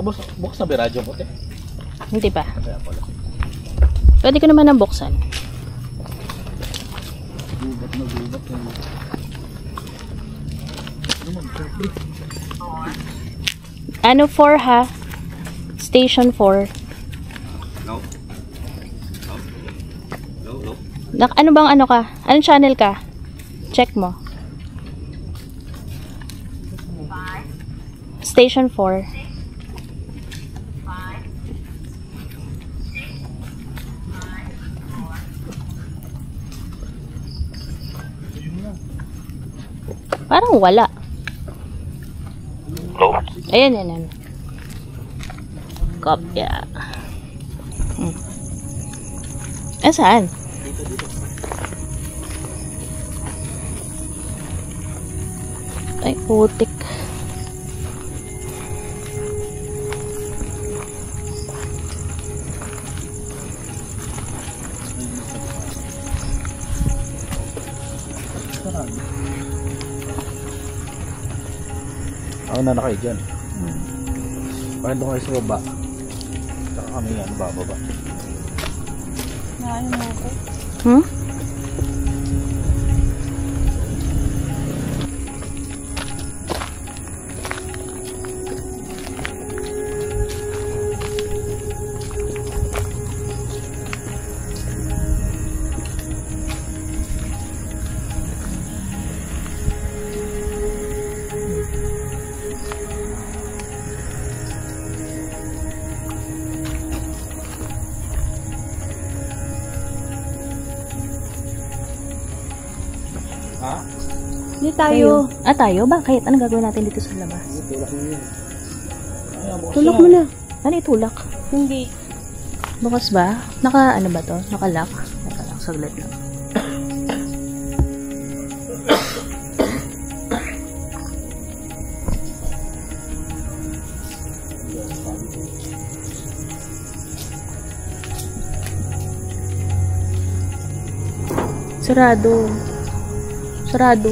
Bukas na ba radyo ko, te? Hindi pa. Kaya pala. Pwede ko naman ang buksan. Gubat na. Ano 4 ha? Station 4. No. Ano bang ano ka? Anong channel ka? Check mo. Station 4. Parang wala. Ayan. Kopya. Saan? Ay, putik. Ako na kayo dyan. Bakit doon kayo sa baba? Saka kami yan, bababa. Naan mo ako? Ha? Hindi tayo. Tayo? Bakit? Anong gagawin natin dito sa labas? Tulak mo na. Ano itulak? Hindi. Bukas ba? Ano ba to? Naka-lock? Naka-lock. Saglit lang. Sarado.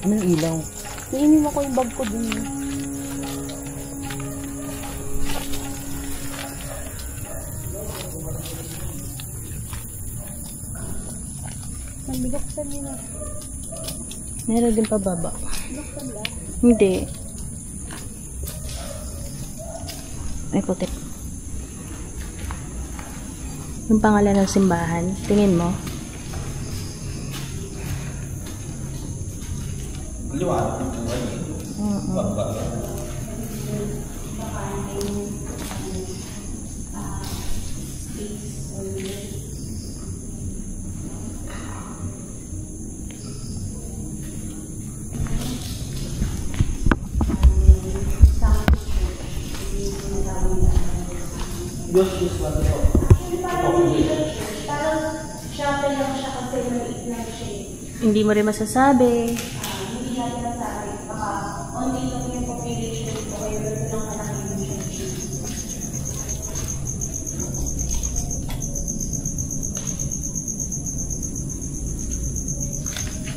Ano yung ilaw? Iinim ako yung bag ko dun. Buksan niyo na. Meron din pa baba. Hindi. Ay, putik. Yung pangalan ng simbahan. Tingin mo. Hindi mo rin masasabi. Hindi natin masabi. Baka only lang yung population ko kayo dito lang kalaki yung church.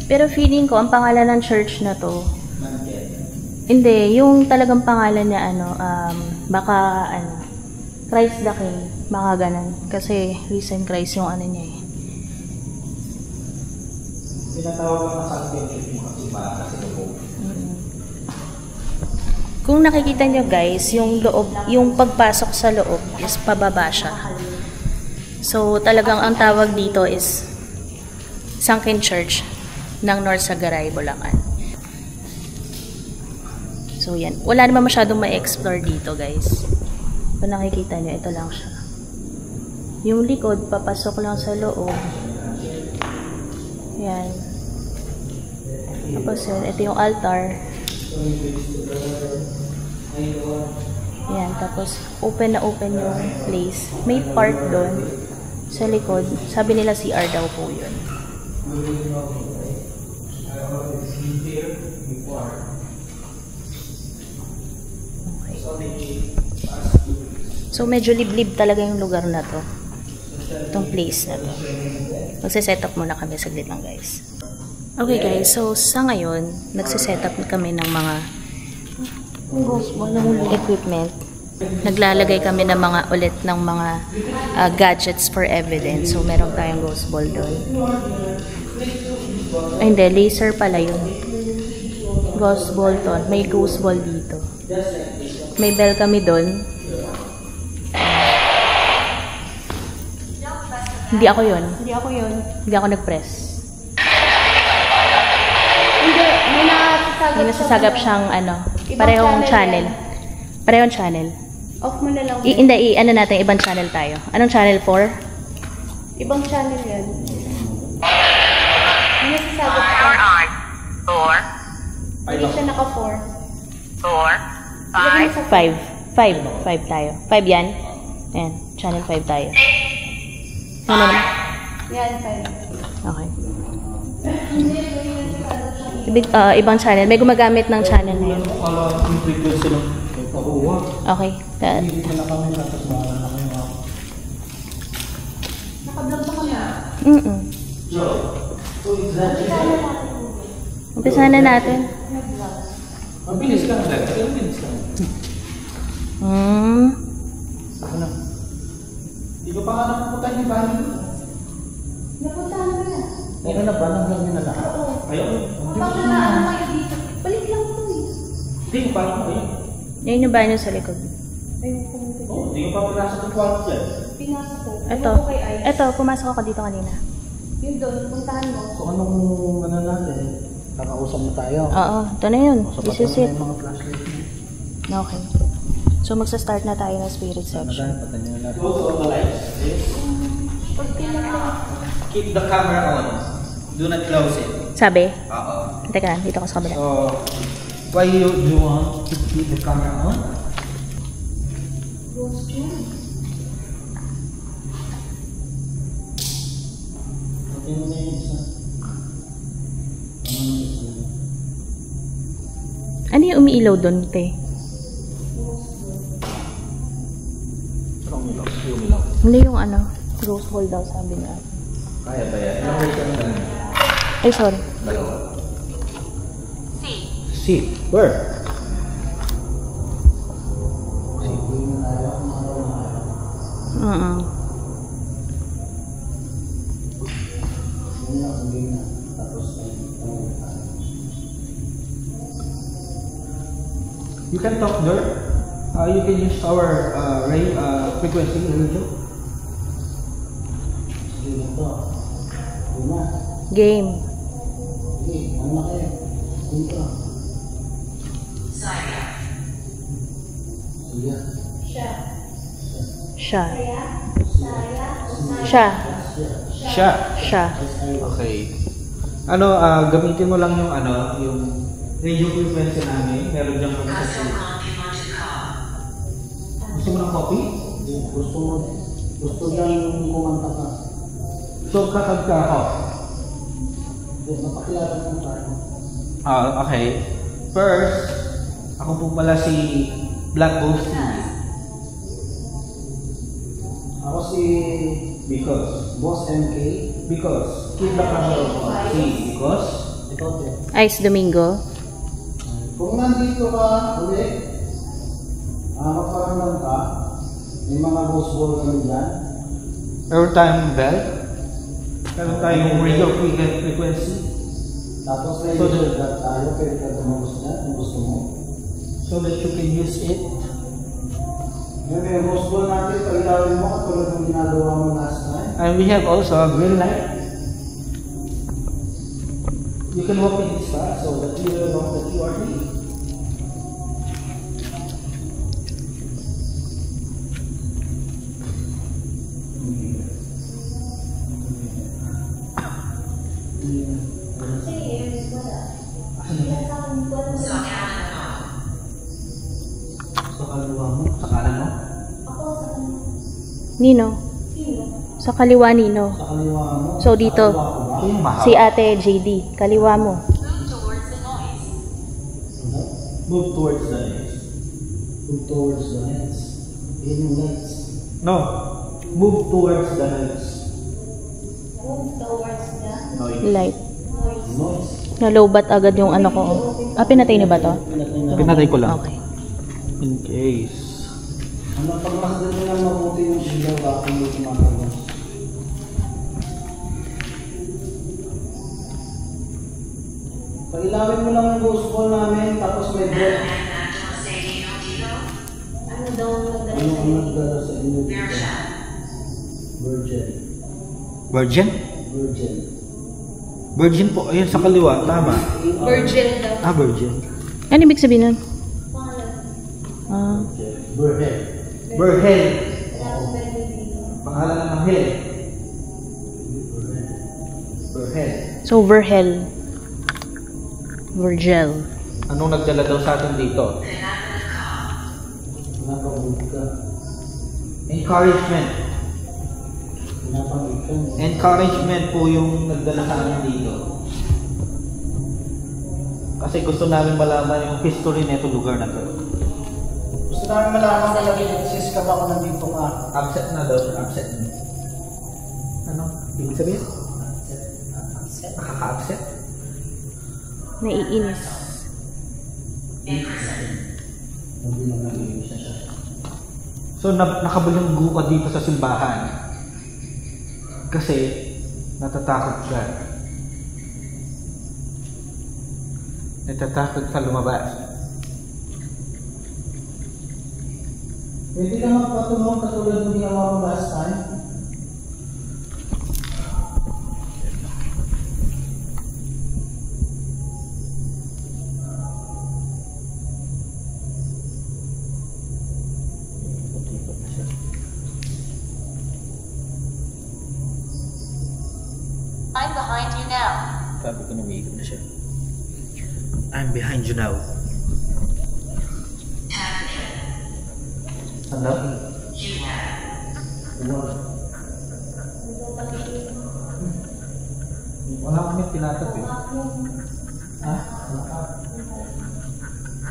Pero feeling ko, ang pangalan ng church na to, hindi, yung talagang pangalan niya, baka, Christ the King, baka ganun. Kasi, recent Christ yung ano niya eh. Tinatawag ka na sa akin kasi po. Kung nakikita nyo guys, yung loob, yung pagpasok sa loob is pababa siya. So, talagang ang tawag dito is Sunken Church ng North Sagaray, Bulacan. So, yan. Wala naman masyadong ma-explore dito, guys. Kung nakikita nyo, ito lang siya. Yung likod, papasok lang sa loob. Yan. Tapos yun, ito yung altar. Yan. Tapos, open na open yung place. May part doon sa likod. Sabi nila CR daw po yun. So, medyo liblib talaga yung lugar na to. Itong place na to. Magsiset up muna kami. Saglit lang, guys. Okay, guys. So, sa ngayon, nagsiset up kami ng mga equipment. Naglalagay kami ng mga ulit ng mga gadgets for evidence. So, meron tayong ghost ball doon. Ay, hindi. Laser pala yun. Ghost ball to. May ghost ball dito. May bell kami doon. Hindi ako yun. Hindi ako yun. Hindi ako nag-press. Hindi, may Nasasagap siyang ano. Ibang Parehong channel channel. Parehong channel. Off mo na lang. Hindi, ano natin, ibang channel tayo. Anong channel 4? Ibang channel yan. May nasasagap ka. Hindi siya naka-4. 5 tayo. 5 yan. Ayan, channel 5 tayo. Ano naman? Yan, 5. Okay. Ibang channel. May gumagamit ng channel na yun. Okay. Naka-vlog ba kami? Umpisa na natin. Mabilis ka na. Mabilis ka. Ako na. Hindi ko pa nga napupunta yung bahay nyo. Napuntahan mo na. Meron na ba? Nang lang nyo na lahat? Ayaw. Kapag na kayo dito, balik lang ito eh. Hindi ko pa lang kayo. Yan yung banyo sa likod. Ayun, pumunta dyan. Hindi ko pa pinasok ng kwarto dyan. Pinasa ko. Ito. Ayun ko kay Ice. Ito, pumasok ako dito kanina. Yun doon, puntahan mo. So anong ano natin? Kakausap mo tayo. Oo, ito na yun. Sapat This is na it. yung mga flashlight mo. Okay. So, magsa-start na tayo ng spirit section. Maganda, patan nyo na. Close all the lights. Pag pinaka, Keep the camera on. Do not close it. Sabi? Oo. Teka lang, dito ako sa kabila. So, why you want to keep the camera on? ghost yun. Ano yung umiilaw doon, te? Hindi yung ano, ghost ball daw sabi niya. Kaya ba yan? Ilang words ka na? Ay, sorry. Dalawa. See, where? You can talk there. You can use our frequency radio. Game. Siya. Siya. Siya. Siya. Okay. Ano, gamitin mo lang yung yung radio frequency namin. Meron dyan kami sa street. Gusto mo ng copy? Gusto niyang kumanta ka. So, kakag ka ako. Napakilala mo tayo. Okay. First, ako po pala si Black Ghost TV. Ako si Because Boss MK. keep the camera on. See, because Ikaw din. Ice Domingo. Kung nandito ka ulit, magparamdam ka, may mga ghost ball kami dyan. every time bell, meron tayong radio frequency. Tapos may So, user that tayo, pwede ka tumagos dyan kung gusto mo. So that you can use it. May ghost ball natin, pag-ilawin mo katulad ng ginagawa mo last time. And we have also a green light. You can walk in this far so that you will know that you are here. Sa kaliwa mo, sa kanan mo. Nino. Sa kaliwa, Nino. Sa kaliwa mo. So, dito. Ito yung mahal. Si Ate JD. Kaliwa mo. Move towards the next. Move towards the lights. Yun yung lights. No. Move towards the next. Move towards the Noise. Light. Noise. Nalobat agad yung ano ko. Pinatay niyo ba to? Pinatay ko lang. Okay. In case. Ano, pagmasdan nyo lang mabuti yung ilaw bago hindi tumatawag. Pag-ilawin mo lang yung ghost ball namin, tapos may bread. Ano daw ang Ano ang nagdala sa inyo dito? Virgin. Virgin? Virgin. Virgin po. Ayun sa kaliwa. Tama. Virgin daw. Ah, virgin. Ano ibig sabihin nun? Ah. Virgin. Virgin. Pangalan ng anghel. Virgin. So, Virgel. Virgel. Anong nagdala daw sa atin dito? Napagod ka. Encouragement. Napagod ka. Encouragement po yung nagdala sa atin dito. Kasi gusto namin malaman yung history na itong lugar na to. Gusto namin malaman na nag-exist ka ba kung nandito ka? Upset na daw. Upset na. Ano? Ibig sabihin? Nakaka-upset? Naiinis. Hindi na nag-iisa siya. So, nakabalanggo ka dito sa simbahan. Kasi, natatakot ka. Natatakot ka lumabas. Pwede ka magpatulong katulad ng ginawa mo last time? I'm behind you now. Sabi ko namiikot na siya. I'm behind you now. Ano? Wala kami tinatabi. Ha?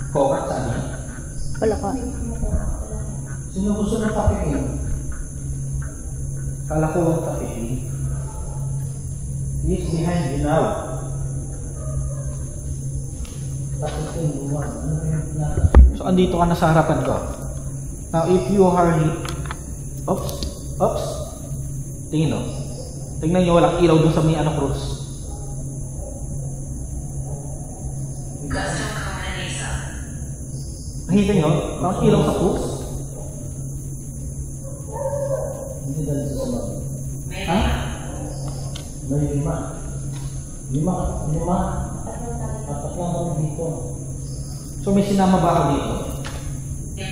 Pokat saan yan? Wala ka. Sino gusto ng tapikin? Kala ko ang tapikin. He's behind you now. Tapikin, buwan. Ano yung pinata? So, andito ka na sa harapan ko. Now, if you are... Oops. Oops. Tingin o. Tingnan nyo, walang ilaw doon sa may cross. Nakita nyo? Walang ilaw sa cross. Hindi dahil sa sabag. Ha? May lima. Lima. Apat lang kami dito. So, may sinama ba ako dito? Hindi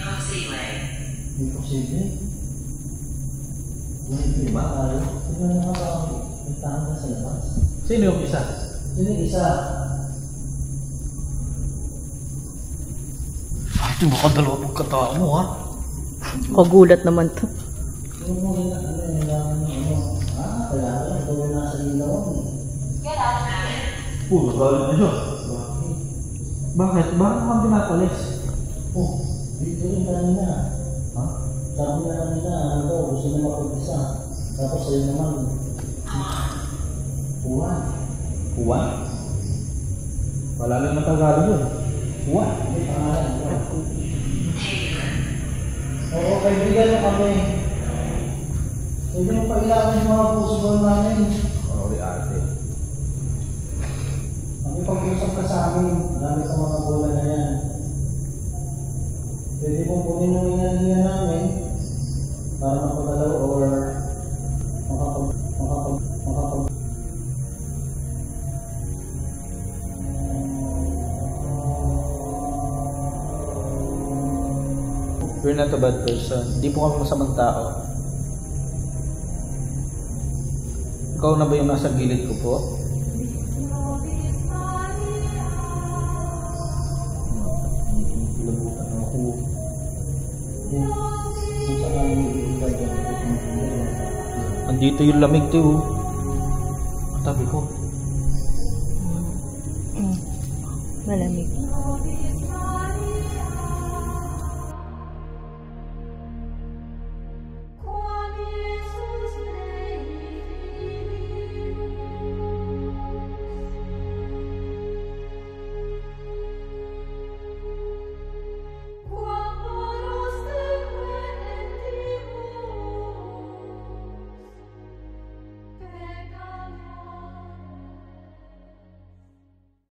posible. Hindi ba tayo? Tignan na nga ba may tanda sa labas? Sino yung isa? Sino yung isa? Ay, ito baka dalawa pagkatawa mo, ha? Kagulat naman to. Sino mo rin natin na nilaman ng ano? Kaya ka lang. Gawin nasa ilaw. Get out of here. Galit na siya. Bakit? Bakit kang pinapalis? Dito rin kanina. Ha? Sabi na kanina, ano daw, gusto na mapag-isa. Tapos sa'yo naman, Juan. Juan? Wala lang ng Tagalog yun. Juan? May pangalan, Juan. Oo, kaibigan mo kami. Pwede mo pag-ilaman yung mga pusbol namin. Sorry, ate. Pag-usap ka sa amin, marami sa mga bola na yan. Pwede mong kunin yung inalihan namin para makapagalaw or makapag We're not a bad person. Hindi po kami masamang tao. Ikaw na ba yung nasa gilid ko po? Labutan ako. kung saan namin ibigay yan. Andito yung lamig, tiyo. Tabi ko.